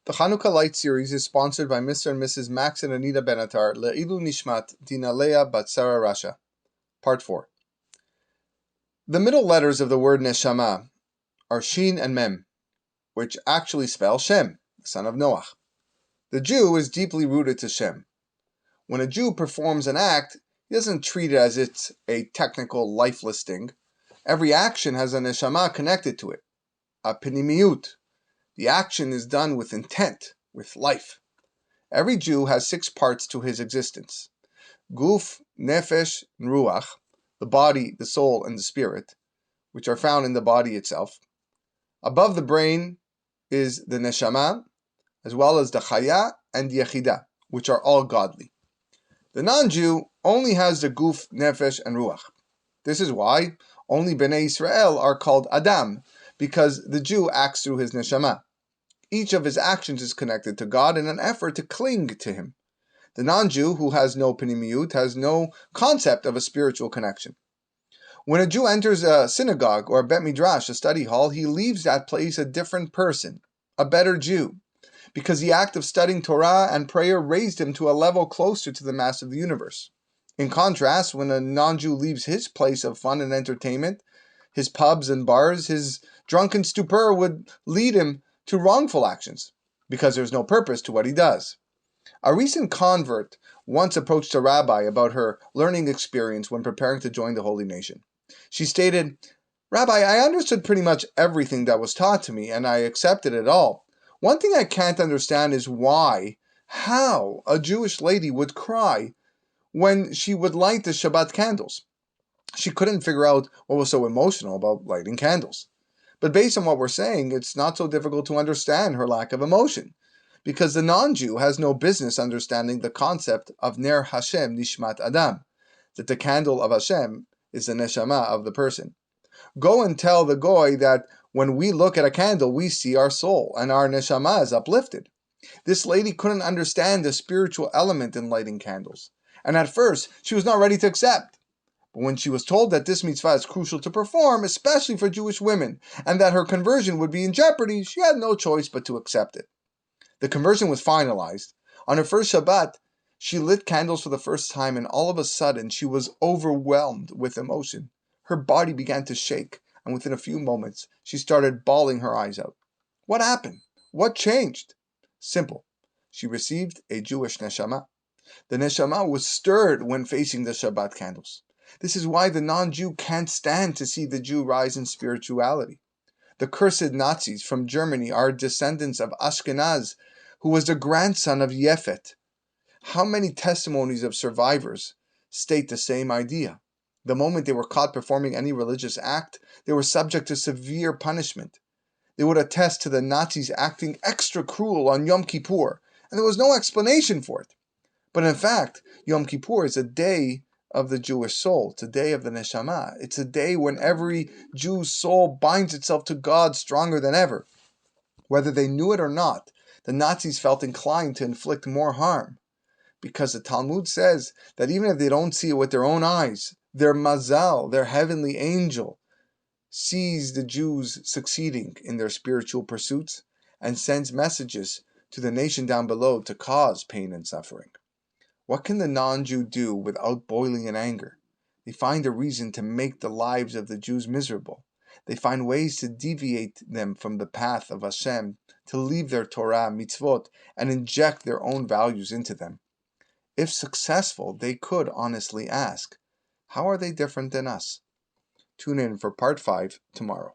The Hanukah Light series is sponsored by Mr. and Mrs. Max and Anita Benatar, Le'ilu Nishmat, Dina Leah Bat Sarah Rasha. Part 4. The middle letters of the word Neshama are Shin and Mem, which actually spell Shem, the son of Noah. The Jew is deeply rooted to Shem. When a Jew performs an act, he doesn't treat it as it's a technical, lifeless thing. Every action has a Neshama connected to it, a Pinimiyut. The action is done with intent, with life. Every Jew has 6 parts to his existence. Guf, Nefesh, and Ruach, the body, the soul, and the spirit, which are found in the body itself. Above the brain is the Neshama, as well as the Chaya and the Yechidah, which are all godly. The non-Jew only has the Guf, Nefesh, and Ruach. This is why only Bnei Israel are called Adam, because the Jew acts through his Neshama. Each of his actions is connected to God in an effort to cling to him. The non-Jew, who has no Pinimiyut, has no concept of a spiritual connection. When a Jew enters a synagogue or a Bet Midrash, a study hall, he leaves that place a different person, a better Jew, because the act of studying Torah and prayer raised him to a level closer to the mass of the universe. In contrast, when a non-Jew leaves his place of fun and entertainment, his pubs and bars, his drunken stupor would lead him to wrongful actions, because there's no purpose to what he does. A recent convert once approached a rabbi about her learning experience when preparing to join the Holy Nation. She stated, "Rabbi, I understood pretty much everything that was taught to me, and I accepted it all. One thing I can't understand is how a Jewish lady would cry when she would light the Shabbat candles. She couldn't figure out what was so emotional about lighting candles. But based on what we're saying, it's not so difficult to understand her lack of emotion, because the non-Jew has no business understanding the concept of Ner Hashem Nishmat Adam, that the candle of Hashem is the neshama of the person. Go and tell the goy that when we look at a candle, we see our soul, and our neshama is uplifted." This lady couldn't understand the spiritual element in lighting candles, and at first she was not ready to accept. But when she was told that this mitzvah is crucial to perform, especially for Jewish women, and that her conversion would be in jeopardy, she had no choice but to accept it. The conversion was finalized. On her first Shabbat, she lit candles for the first time, and all of a sudden she was overwhelmed with emotion. Her body began to shake, and within a few moments she started bawling her eyes out. What happened? What changed? Simple. She received a Jewish neshama. The neshama was stirred when facing the Shabbat candles. This is why the non-Jew can't stand to see the Jew rise in spirituality. The cursed Nazis from Germany are descendants of Ashkenaz, who was the grandson of Yefet. How many testimonies of survivors state the same idea? The moment they were caught performing any religious act, they were subject to severe punishment. They would attest to the Nazis acting extra cruel on Yom Kippur, and there was no explanation for it. But in fact, Yom Kippur is a day of the Jewish soul. It's a day of the neshama. It's a day when every Jew's soul binds itself to God stronger than ever. Whether they knew it or not, the Nazis felt inclined to inflict more harm, because the Talmud says that even if they don't see it with their own eyes, their mazal, their heavenly angel, sees the Jews succeeding in their spiritual pursuits and sends messages to the nation down below to cause pain and suffering. What can the non-Jew do without boiling in anger? They find a reason to make the lives of the Jews miserable. They find ways to deviate them from the path of Hashem, to leave their Torah, mitzvot, and inject their own values into them. If successful, they could honestly ask, how are they different than us? Tune in for part 5 tomorrow.